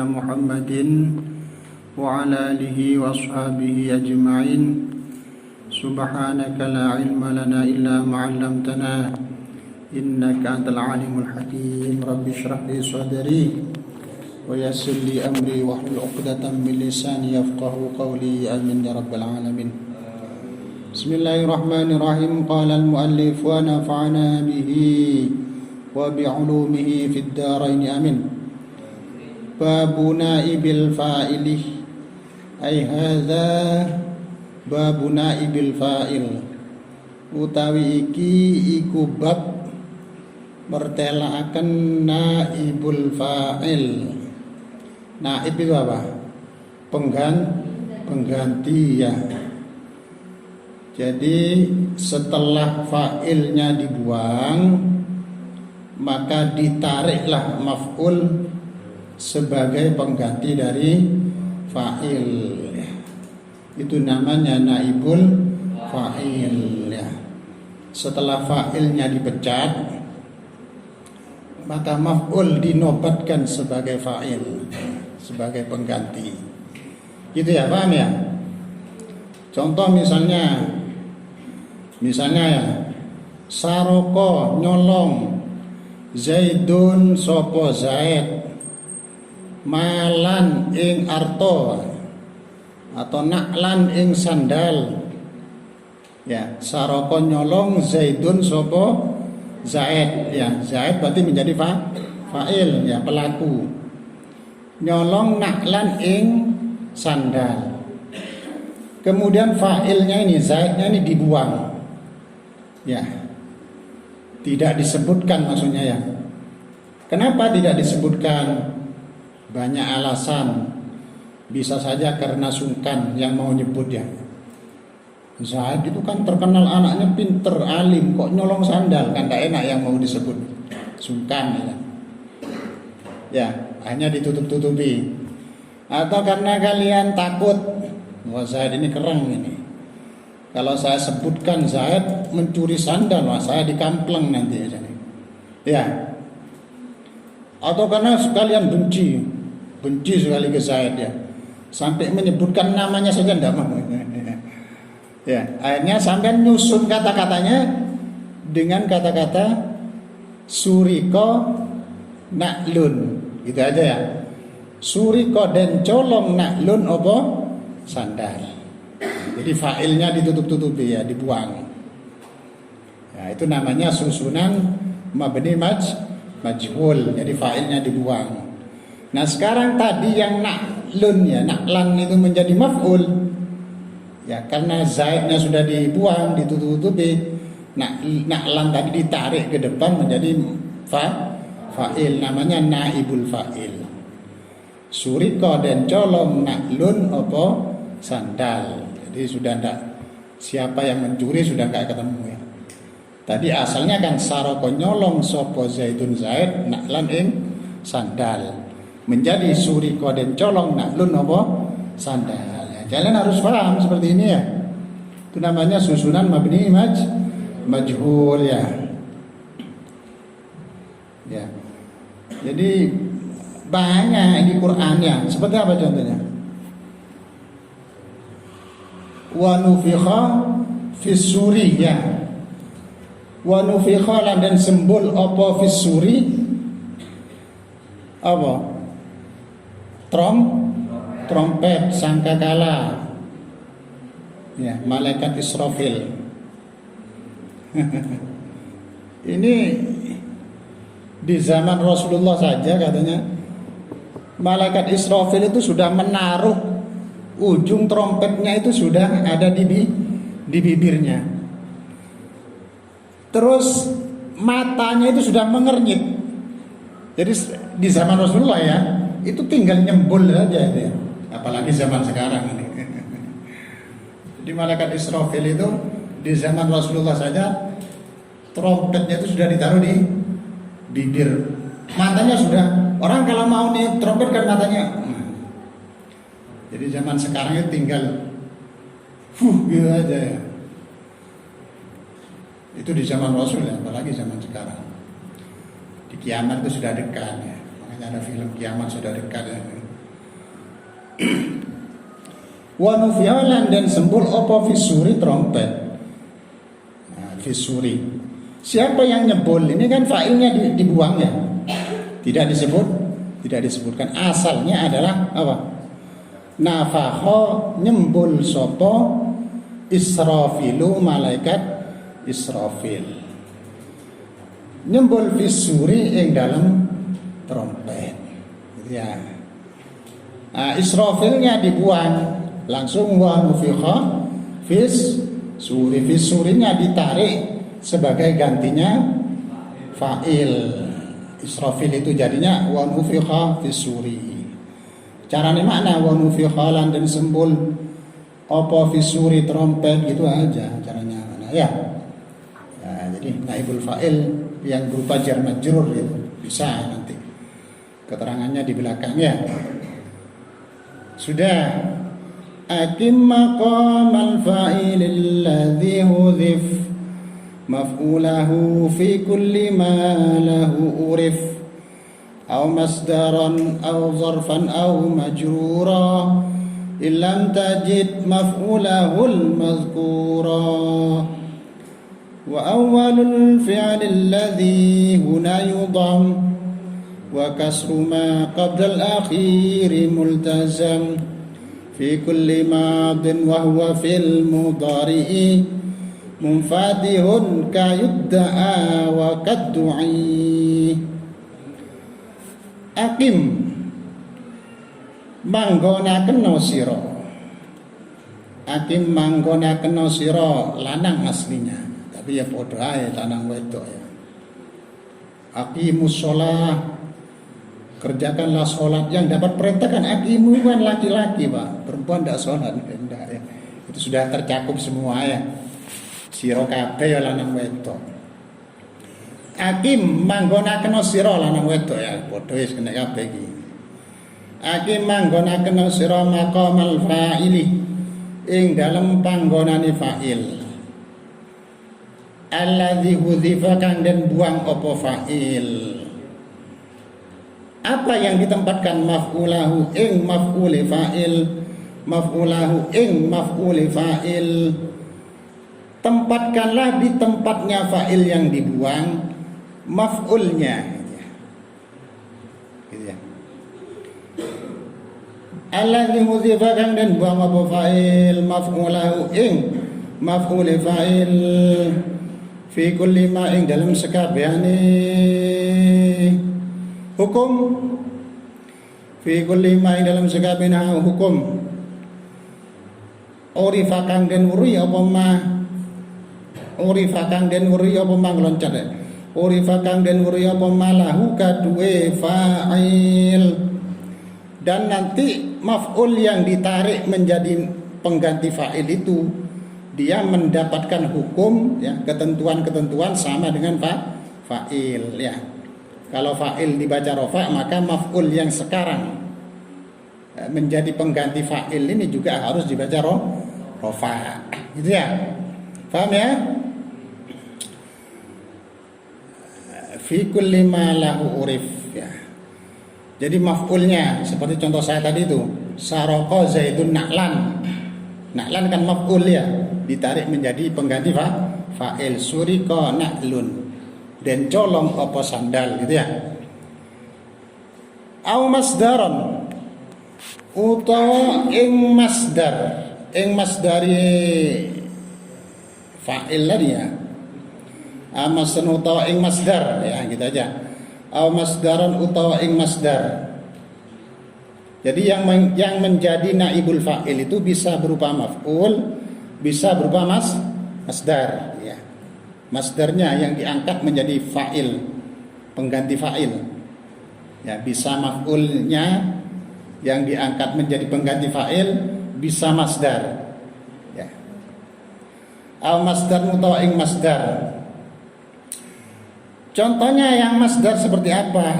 محمد وعلى آله وأصحابه أجمعين. سبحانك لا علم لنا إلا ما علمتنا إنك أنت العليم الحكيم. رب اشرح لي صدري ويسر لي أمري واحلل عقدة من لساني يفقهوا قولي آمين يا رب العالمين. بسم الله الرحمن الرحيم. قال المؤلف ونفعنا به وبعلومه في الدارين آمين. باب نائب الفاعل أي هذا باب نائب الفاعل utawi iki iku bab mertelaaken naibul fa'il. Naib itu apa? Pengganti ya. Jadi setelah fa'ilnya dibuang, maka ditariklah maf'ul sebagai pengganti dari fa'il. Itu namanya naibul fa'il ya. Setelah fa'ilnya dipecat, maka maf'ul dinobatkan sebagai fa'il, sebagai pengganti. Gitu ya, paham ya? Contoh misalnya ya, saroko nyolong Zaidun sopo Zaid malan ing arto atau naklan ing sandal ya. Saroko nyolong Zaidun sopo Zaid ya. Zaid berarti menjadi fa'il ya, pelaku. Nyolong naklan ing sandal. Kemudian fa'ilnya ini, Zaidnya ini dibuang ya. Tidak disebutkan maksudnya ya. Kenapa tidak disebutkan? Banyak alasan. Bisa saja karena sungkan yang mau nyebut ya. Zaid itu kan terkenal anaknya pinter, alim, kok nyolong sandal, kan tidak enak yang mau disebut. Sungkan ya. Ya, hanya ditutup-tutupi. Atau karena kalian takut, wah Zaid ini keren ini. Kalau saya sebutkan Zaid mencuri sandal, wah saya dikampleng nanti ya. Atau karena sekalian benci sekali ke Zaid ya, sampai menyebutkan namanya saja tidak mau ya. Akhirnya sampai nyusun kata-katanya dengan kata-kata suriko naklun, gitu aja ya. Suriko dan colong naklun opo sandal. Jadi fa'ilnya ditutup-tutupi ya, dibuang ya. Itu namanya susunan mabni majhul. Jadi fa'ilnya dibuang. Nah sekarang tadi yang naklun ya, naklan itu menjadi maf'ul ya, karena zaidnya sudah dibuang, ditutup-tutupi. Naklan tadi ditarik ke depan menjadi fa'il, namanya naibul fa'il. Suriko dan colong naklun opo sandal. Jadi sudah tidak, siapa yang mencuri sudah tidak ketemu ya. Tadi asalnya kan saroko nyolong sopo Zaidun Zaid naklan ing sandal, menjadi suriko dan colong naklun opo sandal ya. Kalian harus paham seperti ini ya. Itu namanya susunan mabni majhul ya. Ya. Jadi banyak di Quran ya. Seperti apa contohnya? Wa nufikha fis suri ya. Wa nufikha dan sembul apa fis suri? Apa? Trompet sangkakala ya, malaikat Israfil. Ini di zaman Rasulullah saja katanya malaikat Israfil itu sudah menaruh ujung trompetnya, itu sudah ada di bibirnya. Terus matanya itu sudah mengernyit. Jadi di zaman Rasulullah ya, itu tinggal nyembul aja ya. Apalagi zaman sekarang ini. Jadi malaikat Israfil itu di zaman Rasulullah saja trompetnya itu sudah ditaruh di bibir. Matanya sudah, orang kalau mau nih trompet kan matanya. Jadi zaman sekarang itu tinggal gitu aja ya. Itu di zaman Rasul ya, apalagi zaman sekarang. Di kiamat itu sudah dekat ya. Makanya ada film kiamat sudah dekat ya. Wa nufiha lan den sembul apa fisuri trompet. Nah, fisuri. Siapa yang nyebul? Ini kan fa'ilnya dibuang ya. Tidak disebutkan. Asalnya adalah apa? Nafakha nyembul sapa Israfilu malaikat Israfil. Nyembul fisuri ing dalam trompet. Gitu ya. Nah, Israfilnya dibuang. Langsung wa nufikha fis suri. Fisurinya ditarik sebagai gantinya fa'il. Israfil itu jadinya wa nufikha fis suri. Carane makna wa nufikha lan den sembul apa fis suri trompet gitu aja caranya. Nah, ya. Ya, jadi naibul fa'il yang berupa jar majrur itu bisa nanti keterangannya di belakangnya. Sudah. Akim maqamal fa'ilil ladzi hudhif maf'ulahu fi kulli ma lahu urif aw masdaran aw zarfan aw majrura illam tajid maf'ulahu al-madhkura wa awwalul fi'lil ladzi huna yudham wa kasru ma qabla al-akhir multazam fi kulli madin wa huwa fil mudhari'i munfatihun ka yudda'a wa kaddu'i. Akim manggonaken sira. Akim manggonaken sira lanang aslinya, tapi ya padha ae lanang wedok ya. Aqimus shalah, kerjakanlah sholat. Yang dapat perintah kan aqimu kan laki-laki Pak, perempuan tidak sholat enggak ya. Itu sudah tercakup semua ya. Sira kabeh ya lanang wedok. Akim manggonaken sira lanang wedok ya, padha wis kena kabeh iki. Akim manggonaken sira maqamal fa'ili ing dalem panggonane fa'il. Alladzi hudhifa kang den buang apa fa'il. Apa yang ditempatkan maf'ulahu ing maf'uli fa'il, maf'ulahu ing maf'uli fa'il. Tempatkanlah di tempatnya fa'il yang dibuang maf'ulnya gitu ya. Alladzi hudhifa kang den buang apa fa'il maf'ulahu ing maf'uli fa'il fi kulli ma ing dalam sekabehane hukum, fi kulli ma ing dalam sekabehane hukum. Urifa kang den wuri apa ma, urifa kang den wuri apa ma loncat. Urifa kang den wuri apa ma lahu kaduwe fa'il. Dan nanti maf'ul yang ditarik menjadi pengganti fa'il itu dia mendapatkan hukum ya, ketentuan-ketentuan sama dengan fa'il ya. Kalau fa'il dibaca rofa, maka maf'ul yang sekarang menjadi pengganti fa'il ini juga harus dibaca rofa. Gitu ya. Paham ya? Fi kulli ma lahu urif ya. Jadi maf'ulnya seperti contoh saya tadi itu, saroko zaidun na'lan. Na'lan kan maf'ul ya, ditarik menjadi pengganti fa'il. Suriko na'lun, dan colong apa sandal gitu ya. Au masdaron utawa ing masdari fa'il tadi ya. Amasan utawa ing masdar ya gitu aja. Au masdaron utawa ing masdar. Jadi yang menjadi naibul fa'il itu bisa berupa maf'ul, bisa berupa masdar ya. Masdarnya yang diangkat menjadi fa'il, pengganti fa'il ya, bisa maf'ulnya yang diangkat menjadi pengganti fa'il, bisa masdar ya. Al masdar utawa ing masdar. Contohnya yang masdar seperti apa?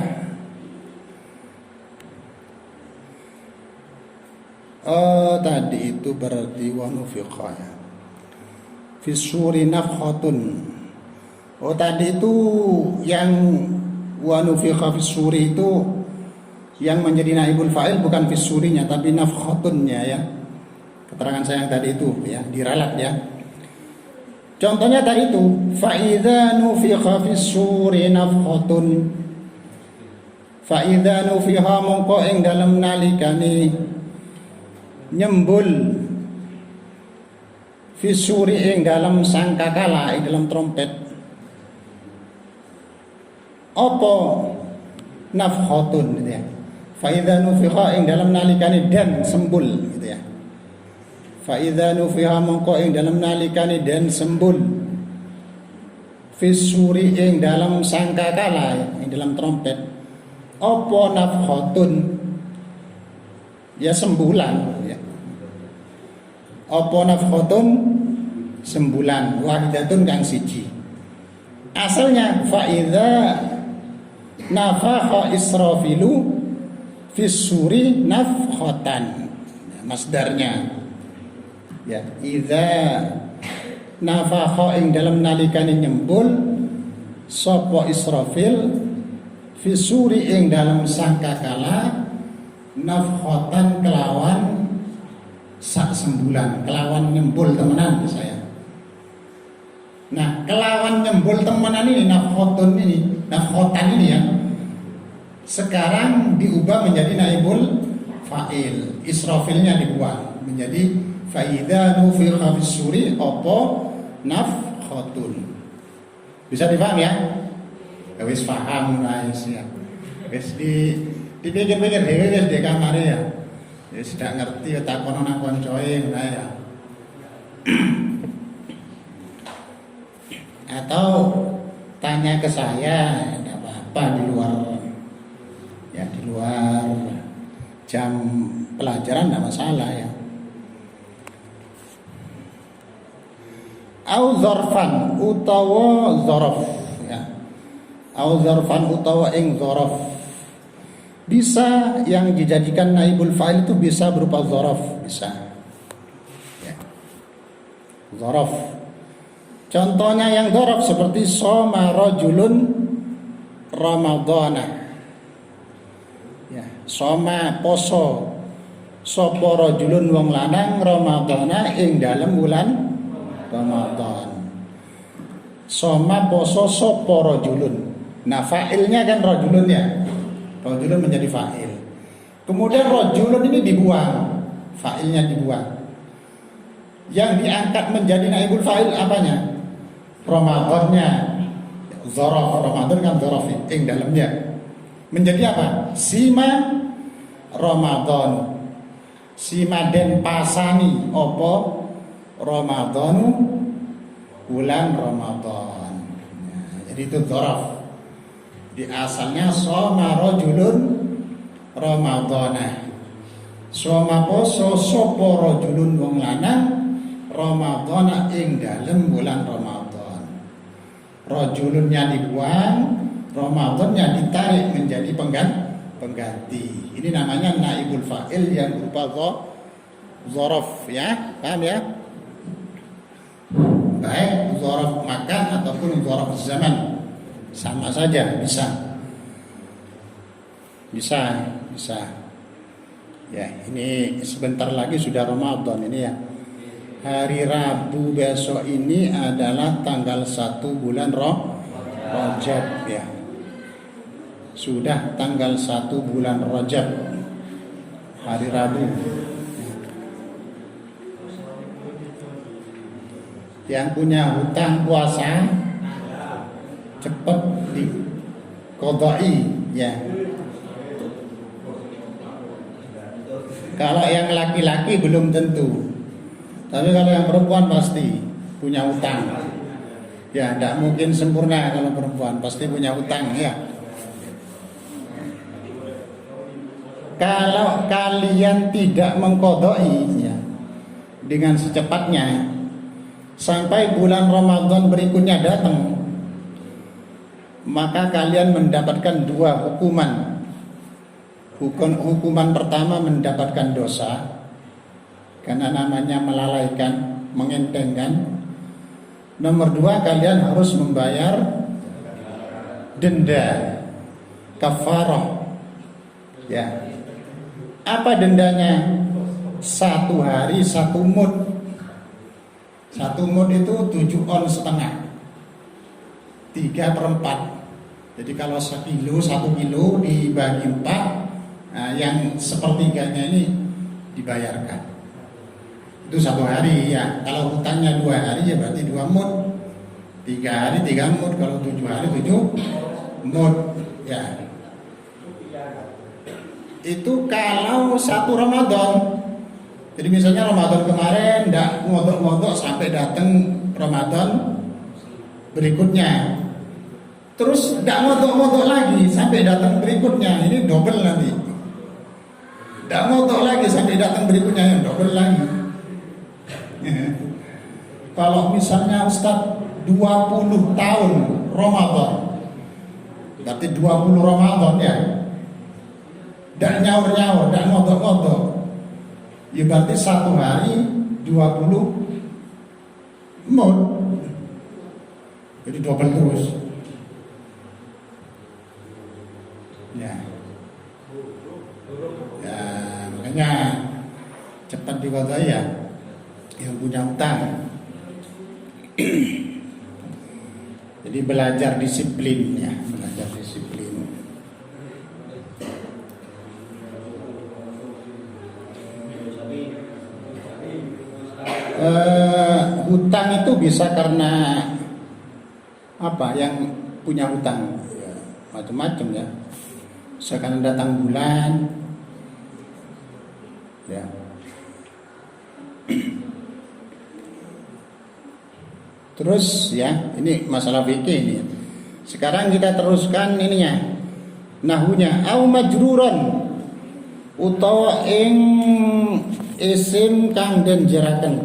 Oh, tadi itu berarti wa nufiqa ya. Fi suri nafkhatun. Oh, tadi itu yang wa nufiqa fi suri itu yang menjadi naibul fa'il bukan fi surinya tapi nafkhatunnya ya. keterangan saya yang tadi itu ya, diralat ya. Contohnya tadi itu, fa idza nufikha fis suri nafhatun, fa idza nufikha mongko ing dalem nalikane nyembul fis suri ing dalem sangkakala ing dalem trompet, apa nafhatun gitu ya. Fa idza nufikha ing dalem nalikane dan sembul gitu ya. Fa idza nufiha mongko ing dalam nalikane den sembul fisuri ing dalam sangkakala ing dalam trompet apa nafhatun ya sembulan ya. Apa nafhatun sembulan wahidatun kang siji. Asalnya fa idza nafakha israfilu fisuri nafkhatan masdarnya ya, idza nafakha ing dalam nalikane nyembul sapa Israfil fisuri ing dalam sangkakala nafkhatan kelawan sak sembulan, kelawan nyembul temenan saya. Nah, kelawan nyembul temenan ini nafkhatan ini ya, sekarang diubah menjadi naibul fa'il, Israfilnya dibuang menjadi fa idza nufikha fis-suri apa nafkhatun. Bisa dipahami ya? Ya wis paham guys ya. Wis dipikir-pikir dhewe wis di kamare ya. Ya sudah ngerti takono nang koncoe ngono ya. Atau tanya ke saya, enggak apa-apa di luar jam pelajaran enggak masalah ya. Au zarfan utawa zaraf ya. Au zarfan utawa ing zaraf. Bisa yang dijadikan naibul fa'il itu bisa berupa zaraf, bisa. Ya. Zaraf. Contohnya yang zaraf seperti shoma rajulun ramadhana. Ya, shoma poso sapa rajulun wong lanang ramadhana ing dalem bulan Ramadan. Soma poso sopo rojulun. Nah fa'ilnya kan rojulun ya. Rojulun menjadi fa'il. Kemudian rojulun ini dibuang, fa'ilnya dibuang. Yang diangkat menjadi naibul fa'il apanya? Ramadannya. Zorof, Ramadan kan zorof ing dalamnya. Menjadi apa? Sima Ramadan. Sima den pasani opo Ramadhanu bulan Ramadan. Ya, jadi itu dzaraf. Di asalnya shoma rajulun Ramadhana. Shoma poso sapa rajulun wong lanang Ramadhana ing dalem bulan Ramadan. Rajulunnya dibuang, Ramadannya ditarik menjadi pengganti. Ini namanya naibul fa'il yang berupa dzaraf ya. Paham ya? Baik dzaraf makan ataupun dzaraf zaman sama saja, bisa ya. Ini sebentar lagi sudah Ramadan ini ya. Hari Rabu besok ini adalah tanggal 1 bulan Rajab ya. Sudah tanggal 1 bulan Rajab, hari Rabu. Yang punya hutang puasa cepat diqodai ya. Kalau yang laki-laki belum tentu, tapi kalau yang perempuan pasti punya hutang ya. Tidak mungkin sempurna kalau perempuan, pasti punya hutang ya. Kalau kalian tidak mengqodai ya, dengan secepatnya sampai bulan Ramadan berikutnya datang, maka kalian mendapatkan 2 hukuman. Hukuman pertama mendapatkan dosa karena namanya melalaikan, mengentengkan. Nomor 2, kalian harus membayar denda kafarah ya. Apa dendanya? 1 hari 1 mud. 1 mud itu 7 on setengah, 3/4. Jadi kalau 1 kilo dibagi 4, nah yang sepertiganya ini dibayarkan. Itu 1 hari ya. Kalau hutangnya 2 hari ya berarti 2 mud. 3 hari 3 mud. Kalau 7 hari 7 mud ya. Itu kalau 1 Ramadan. Jadi misalnya Ramadan kemarin enggak ngodok-ngodok sampai datang Ramadan berikutnya. Terus enggak ngodok-ngodok lagi sampai datang berikutnya. Ini double nanti. Enggak ngodok lagi sampai datang berikutnya, yang double lagi. Kalau misalnya Ustaz 20 tahun Ramadan, berarti 20 Ramadan ya. Enggak nyaur-nyaur, enggak ngodok-ngodok. Ya berarti 1 hari 20 mud. Jadi double terus. Ya. Ya, makanya cepat dikodai ya yang punya utang. Jadi belajar disiplin ya, belajar disiplin. Hutang itu bisa karena apa? Yang punya hutang ya, macam-macam ya. Misalkan datang bulan ya. Terus ya, ini masalah fikih ini. Sekarang kita teruskan ininya. Nahunya au majruran utawa ing isim kang den jeraken.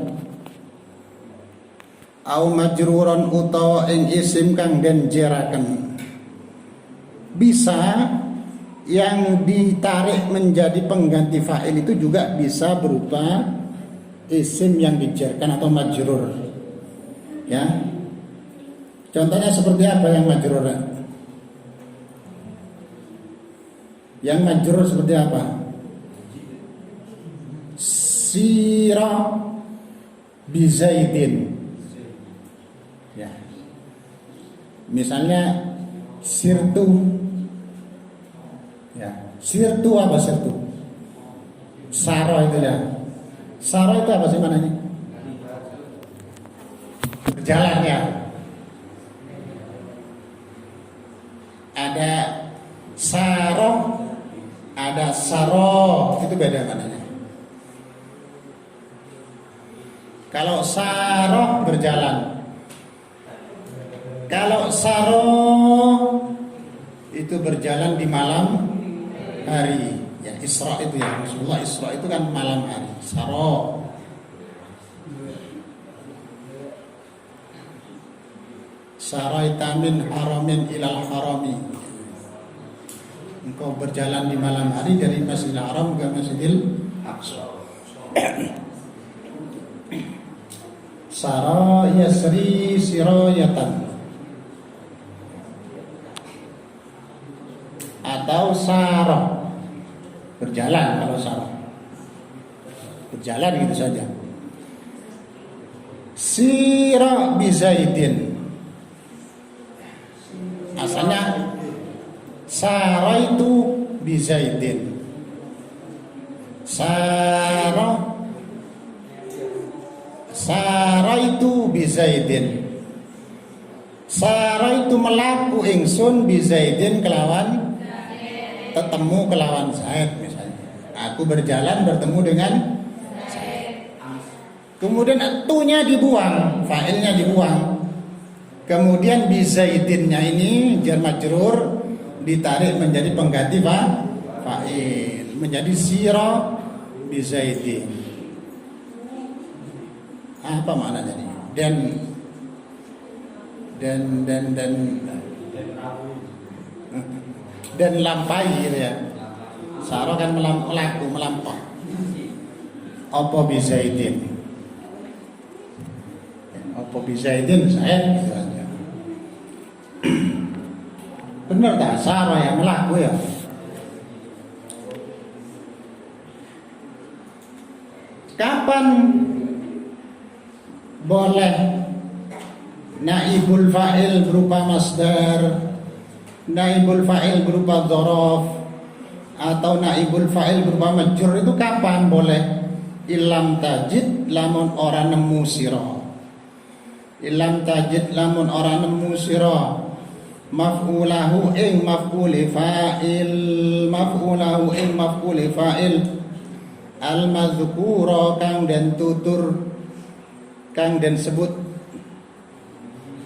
Au majruran utawa ing isim kang den jeraken. Bisa yang ditarik menjadi pengganti fa'il itu juga bisa berupa isim yang dijerkan atau majrur. Ya. Contohnya seperti apa yang majrur? Yang majrur seperti apa? Sira bizaidin. Ya. Misalnya sirtu. Ya, sirtu apa sirtu? Saro itu ya. Saro itu apa sih mananya? Berjalan ya. Ada saro, ada saro, itu beda mananya. Kalau saro berjalan, kalau saro itu berjalan di malam hari. Ya, Isra itu ya, Rasulullah Isra itu kan malam hari. Saro. Saraita min haramin ilal harami. Engkau berjalan di malam hari dari Masjidil Haram ke Masjidil Aqsa. Sara yasri sirayatan. Atau sarah, berjalan. Kalau sarah berjalan gitu saja. Sira bizaidin, asalnya sarah itu bizaidin. Sarah itu bizaidin. Sarah itu melaku ingsun bizaidin kelawan ketemu kelawan Zaid misalnya. Aku berjalan bertemu dengan Zaid. Kemudian atunya dibuang, fa'ilnya dibuang. Kemudian bizaidinnya ini jar majrur ditarik menjadi pengganti fa'il, menjadi sira bizaidin. Apa maknanya ini? Dan lampai gitu ya. Saro kan melaku, melampau. Apa bizaidin? Apa bizaidin saya gitu aja. Benar tak saro yang melaku ya? Kapan boleh naibul fa'il berupa masdar, naibul fa'il berupa dzaraf, atau naibul fa'il berupa majrur itu kapan boleh? Ilam tajid lamun ora nemu sira. Ilam tajid lamun ora nemu sira maf'ulahu ing maf'uli fa'il, maf'ulahu ing maf'uli fa'il al madzkura kang den tutur, kang den sebut.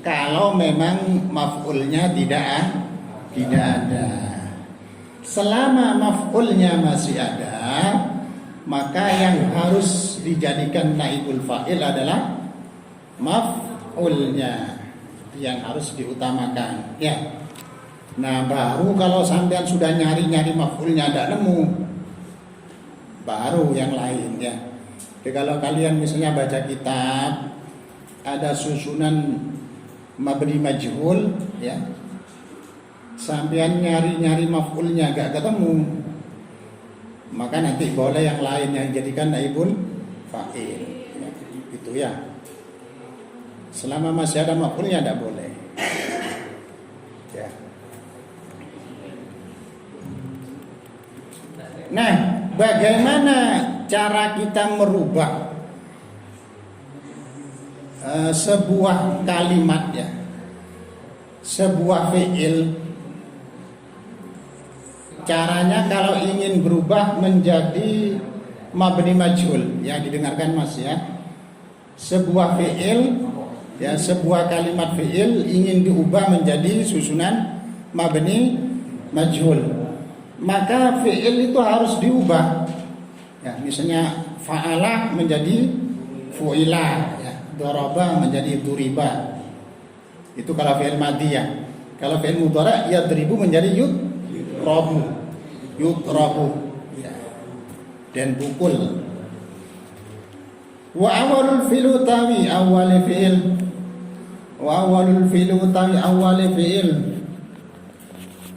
Kalau memang maf'ulnya tidak ada. Selama maf'ulnya masih ada, maka yang harus dijadikan naibul fa'il adalah maf'ulnya yang harus diutamakan, ya. Nah, baru kalau sampean sudah nyari-nyari maf'ulnya tidak nemu, baru yang lain, ya. Jadi kalau kalian misalnya baca kitab ada susunan mabni majhul, ya, sampean nyari-nyari maf'ulnya gak ketemu, maka nanti boleh yang lain yang jadikan naibul fa'il, ya, itu ya. Selama masih ada maf'ulnya tidak boleh, ya. Nah, bagaimana cara kita merubah sebuah kalimat, ya, sebuah fi'il? Caranya kalau ingin berubah menjadi mabni majhul, ya, didengarkan Mas, ya. Sebuah fi'il, ya, sebuah kalimat fi'il ingin diubah menjadi susunan mabni majhul, maka fi'il itu harus diubah, ya. Misalnya fa'ala menjadi fu'ila, ya. Daraba menjadi duriba. Itu kalau fi'il madhi, ya. Kalau fi'il mudhari' yadribu menjadi yudrabu, ya, dan pukul. Wa awalul fi'lu tawi awali fi'il, wa awalul fi'lu tawi awali fi'il,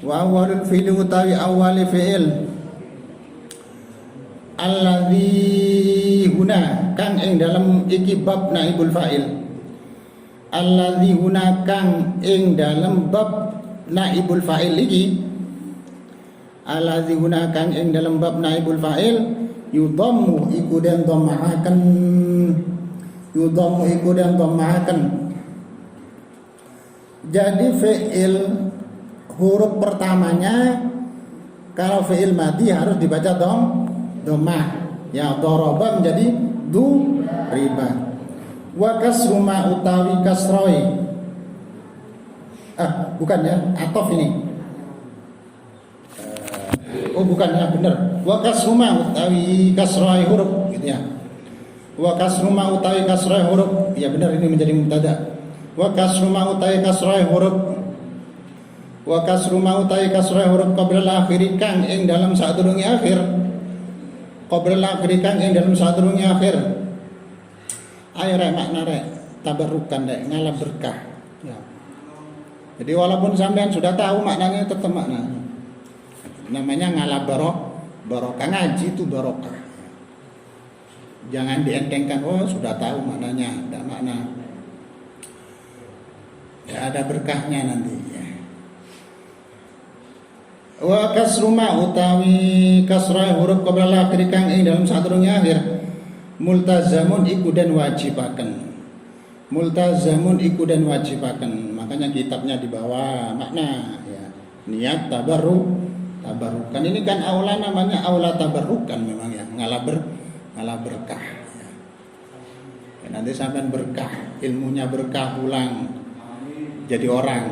wa awalul fi'lu tawi awali fi'il alladzi huna kang ing dalam iki bab naibul fa'il, alladzi huna kang ing dalam bab naibul fa'il iki, alladzi huna kang ing dalam bab naibul fa'il yudhammu iku den dhammahaken, yudhammu iku den dhammahaken. Jadi fi'il huruf pertamanya kalau fi'il madhi harus dibaca dhammah, ya. Daraba menjadi riba. Wa kasru ma utawi kasroi, bukan, ya, atof ini. Oh, bukan, ya, benar. Wa kasru ma utawi kasroi huruf, gitu, ya. Wa kasru ma utawi kasroi huruf, ya, benar, ini menjadi mubtada. Wa kasru ma utawi kasroi huruf, wa kasru ma utawi kasroi huruf qabla akhir kang ing dalam sadurunge akhir, qabla akhir kang ing dalam sadurunge akhir. Ayo rek makna rek tabarrukan rek ngalah berkah, ya. Jadi walaupun sampean sudah tahu maknanya, tetap makna. Namanya ngalah barokah, ngaji itu barokah. Jangan dientengkan, oh sudah tahu maknanya, tidak makna. Ya, ada berkahnya nanti, ya. Wa kasruma utawi kasrah huruf qabla akhir kang ing dalam sadurunge akhir multazamun iku dan wajibaken, multazamun iku dan wajibaken. Makanya kitabnya di bawah makna, ya, niat tabarrukan. Ini kan aula namanya aula tabarrukan memang, ya, ngalah berkah, ya. Ya, nanti sampean berkah, ilmunya berkah pulang jadi orang.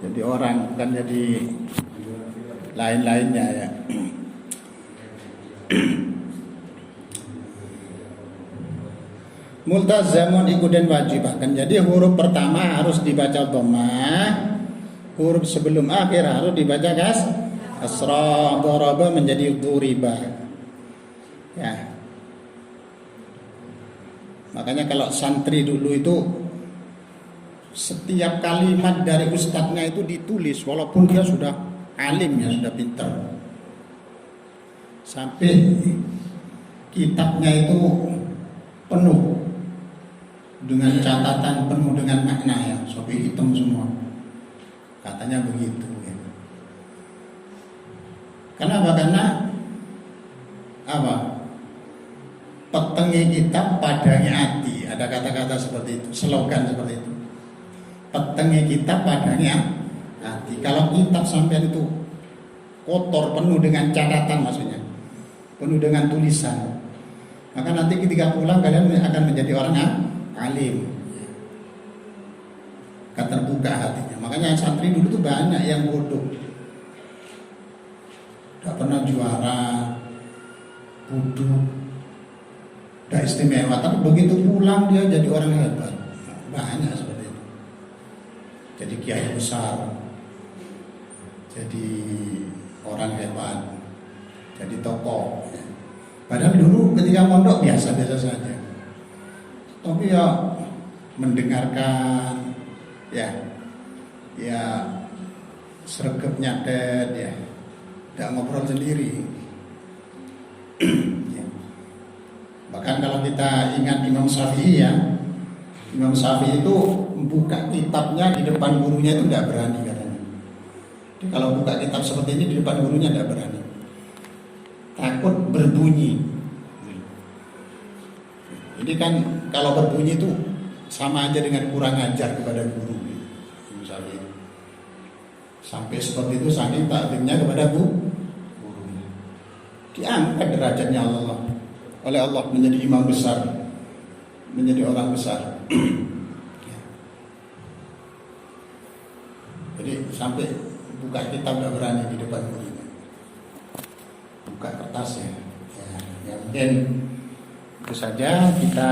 Jadi orang, bukan jadi lain-lainnya, ya. Multazamun iku dan wajibakan. Jadi huruf pertama harus dibaca dhammah, huruf sebelum akhir harus dibaca kasrah. Daraba menjadi duriba, ya. Makanya kalau santri dulu itu setiap kalimat dari ustadznya itu ditulis, walaupun dia sudah alim, ya, sudah pintar. Sampai kitabnya itu penuh dengan catatan, penuh dengan makna ya, sampai hitam semua. Katanya begitu. Ya. Kenapa? Karena apa? Petengi kitab padangi hati. Ada kata-kata seperti itu, slogan seperti itu. Petengi kitab padangi hati. Kalau kitab sampai itu kotor, penuh dengan catatan maksudnya, penuh dengan tulisan, maka nanti ketika pulang kalian akan menjadi orang alim, akan terbuka hatinya. Makanya santri dulu tuh banyak yang bodoh, tidak pernah juara, bodoh, tidak istimewa, tapi begitu pulang dia jadi orang hebat. Banyak seperti itu, jadi kiai besar, jadi orang hebat, jadi tokoh. Padahal dulu ketika mondok biasa-biasa saja, tapi ya mendengarkan, ya sregep nyatet, ya tidak ngobrol sendiri. Ya. Bahkan kalau kita ingat Imam Syafi'i ya, Imam Syafi'i itu buka kitabnya di depan gurunya itu tidak berani katanya. Jadi kalau buka kitab seperti ini di depan gurunya tidak berani, takut berbunyi. Ini kan kalau berbunyi itu sama aja dengan kurang ajar kepada guru. Misalnya sampai seperti itu saking taklimnya kepada guru. Diangkat derajatnya oleh Allah menjadi imam besar, menjadi orang besar. Jadi sampai buka kitab tidak berani di depan gurunya, buka kertas ya mungkin itu saja kita